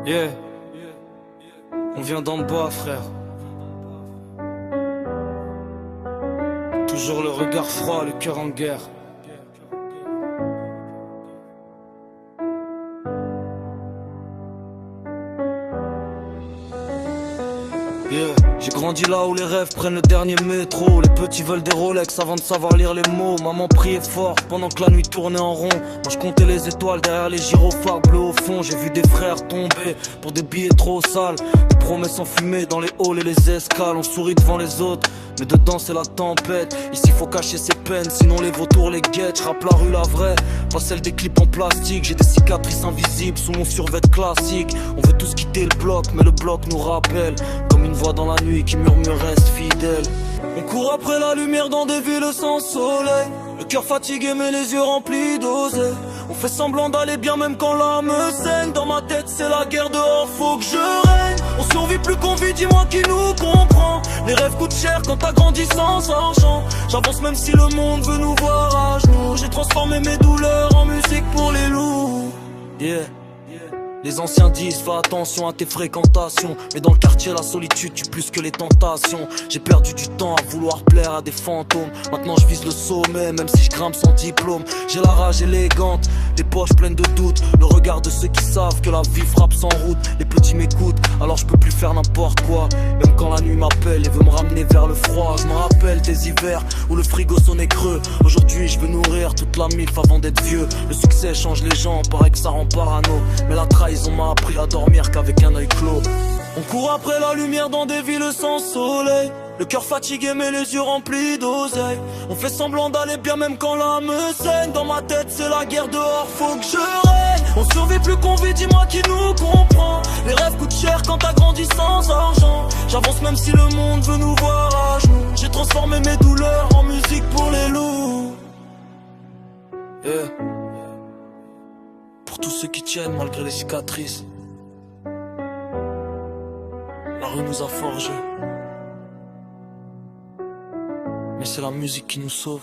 Yeah, on vient d'en bas, frère. Toujours le regard froid, le cœur en guerre. Yeah. J'ai grandi là où les rêves prennent le dernier métro. Les petits veulent des Rolex avant de savoir lire les mots. Maman priait fort pendant que la nuit tournait en rond. Moi je comptais les étoiles derrière les gyrophares bleus au fond. J'ai vu des frères tomber pour des billets trop sales. Des promesses enfumées dans les halls et les escales. On sourit devant les autres, mais dedans c'est la tempête. Ici faut cacher ses peines, sinon les vautours les guettent. J'rappe la rue la vraie, pas celle des clips en plastique. J'ai des cicatrices invisibles sous mon survêt classique. On veut tous quitter le bloc, mais le bloc nous rappelle. Comme une voix dans la nuit qui murmure reste fidèle. On court après la lumière dans des villes sans soleil. Le cœur fatigué mais les yeux remplis d'oseille. On fait semblant d'aller bien même quand l'âme saigne. Dans ma tête c'est la guerre dehors, faut que je règne. On survit plus qu'on vit, dis-moi qui nous comprend. Les rêves coûtent cher quand t'as grandi sans argent. J'avance même si le monde veut nous voir à genoux. J'ai transformé mes douleurs en musique pour les loups. Yeah. Les anciens disent fais attention à tes fréquentations. Mais dans le quartier la solitude tue plus que les tentations. J'ai perdu du temps à vouloir plaire à des fantômes. Maintenant je vise le sommet même si je grimpe sans diplôme. J'ai la rage élégante, des poches pleines de doutes. Le regard de ceux qui savent que la vie frappe sans route. Les petits m'écoutent alors je peux plus faire n'importe quoi. Même quand la nuit m'appelle et veut me ramener vers le froid. Je me rappelle des hivers où le frigo sonnait creux. Aujourd'hui je veux nourrir toute la mif avant d'être vieux. Le succès change les gens, paraît que ça rend parano. Mais la trahison m'a appris à dormir qu'avec un œil clos. On court après la lumière dans des villes sans soleil. Le cœur fatigué mais les yeux remplis d'oseille. On fait semblant d'aller bien même quand l'âme saigne. Dans ma tête c'est la guerre dehors, faut que je règne. On survit plus qu'on vit, dis-moi qui nous comprend. Les rêves coûtent cher quand t'as grandi sans argent. J'avance même si le monde veut nous voir à genoux. J'ai transformé mes douleurs en musique pour les loups. Yeah. Pour tous ceux qui tiennent malgré les cicatrices. La rue nous a forgés. Mais c'est la musique qui nous sauve.